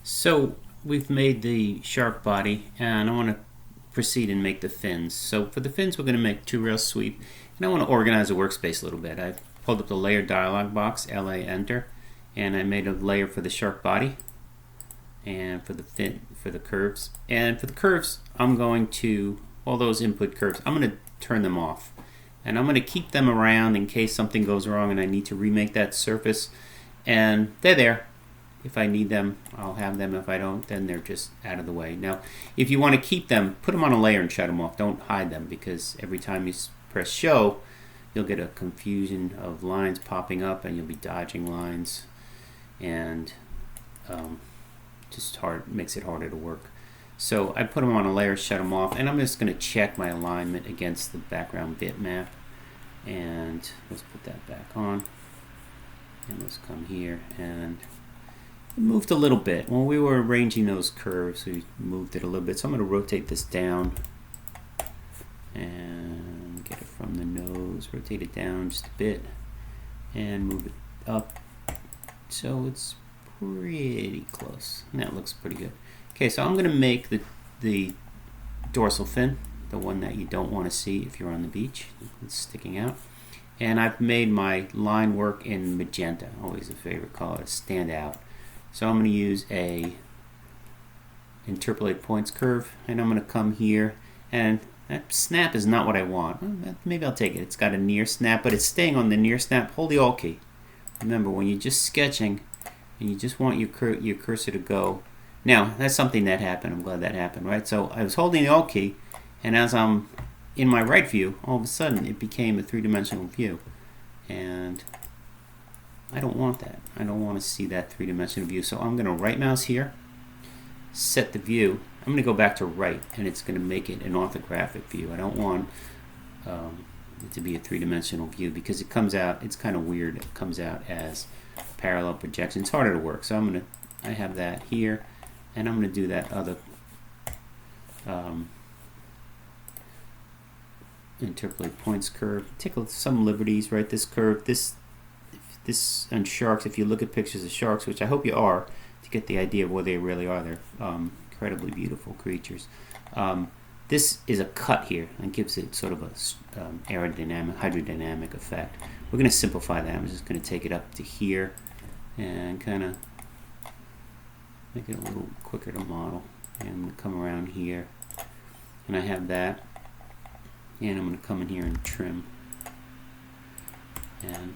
So we've made the shark body, and I want to proceed and make the fins. So for the fins, we're going to make two rail sweep, and I want to organize the workspace a little bit. I pulled up the layer dialog box, LA enter, and I made a layer for the shark body and for the fin, for the curves. And for the curves, I'm going to, all those input curves, I'm going to turn them off. And I'm going to keep them around in case something goes wrong and I need to remake that surface. And they're there. If I need them, I'll have them. If I don't, then they're just out of the way. Now, if you want to keep them, put them on a layer and shut them off. Don't hide them, because every time you press show, you'll get a confusion of lines popping up and you'll be dodging lines, and just makes it harder to work. So I put them on a layer, shut them off, and I'm just going to check my alignment against the background bitmap. And let's put that back on. And let's come here, and it moved a little bit. When we were arranging those curves, we moved it a little bit. So I'm going to rotate this down and get it from the nose, rotate it down just a bit, and move it up. So it's pretty close. And that looks pretty good. Okay, so I'm going to make the dorsal fin, the one that you don't want to see if you're on the beach. It's sticking out. And I've made my line work in magenta, always a favorite color, to stand out. So I'm going to use a interpolate points curve, and I'm going to come here, and that snap is not what I want. Well, maybe I'll take it. It's got a near snap, but it's staying on the near snap. Hold the Alt key. Remember, when you're just sketching and you just want your cursor to go. Now, that's something that happened. I'm glad that happened, right? So I was holding the Alt key, and as I'm in my right view, all of a sudden it became a three-dimensional view. And I don't want that. I don't want to see that three-dimensional view. So I'm going to right mouse here, set the view. I'm going to go back to right, and it's going to make it an orthographic view. I don't want it to be a three-dimensional view, because it comes out, it's kind of weird. It comes out as parallel projection. It's harder to work. So I have that here, and I'm going to do that other interpolate points curve. Take some liberties, right? This curve, this on sharks, if you look at pictures of sharks, which I hope you are, to get the idea of what they really are. They're incredibly beautiful creatures. This is a cut here and gives it sort of a aerodynamic, hydrodynamic effect. We're going to simplify that. I'm just going to take it up to here and kind of make it a little quicker to model. And come around here, and I have that. And I'm going to come in here and trim. And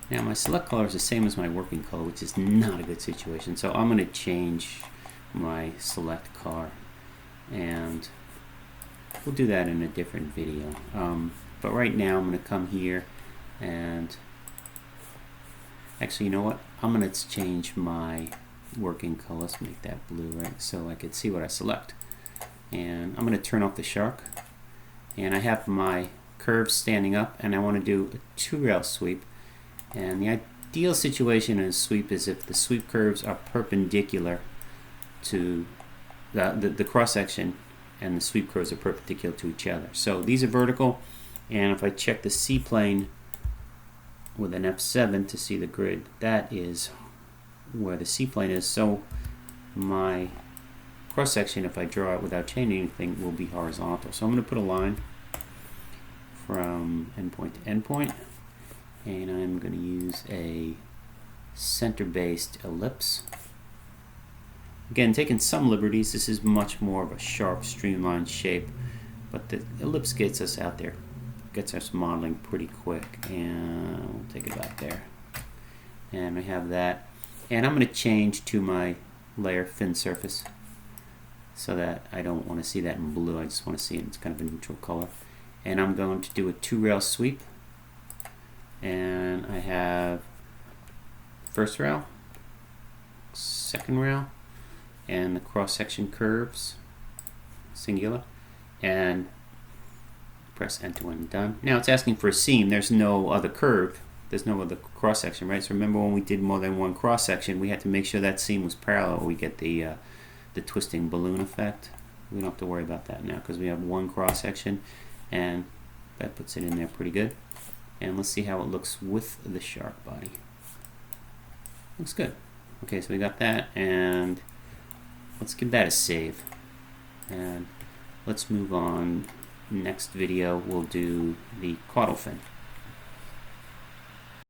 now my select color is the same as my working color, which is not a good situation. So I'm going to change my select color, and we'll do that in a different video. But right now I'm going to come here, and actually, you know what? I'm going to change my working color. Let's make that blue, right? So I can see what I select. And I'm going to turn off the shark. And I have my curve standing up, and I want to do a two rail sweep. And the ideal situation in a sweep is if the sweep curves are perpendicular to the cross section, and the sweep curves are perpendicular to each other. So these are vertical, and if I check the C plane with an F7 to see the grid, that is where the C plane is. So my cross section, if I draw it without changing anything, will be horizontal. So I'm going to put a line from endpoint to endpoint, and I'm going to use a center-based ellipse. Again, taking some liberties. This is much more of a sharp, streamlined shape, but the ellipse gets us out there, gets us modeling pretty quick. And we'll take it back there, and we have that. And I'm going to change to my layer fin surface, so that I don't want to see that in blue. I just want to see it in kind of a neutral color. And I'm going to do a two rail sweep, and I have first rail, second rail, and the cross section curves, singular, and press enter when done. Now it's asking for a seam. There's no other curve. There's no other cross section, right? So remember, when we did more than one cross section, we had to make sure that seam was parallel. We get the twisting balloon effect. We don't have to worry about that now, because we have one cross section, and that puts it in there pretty good. And let's see how it looks with the shark body. Looks good. Okay, so we got that, and let's give that a save. And let's move on. Next video we'll do the caudal fin.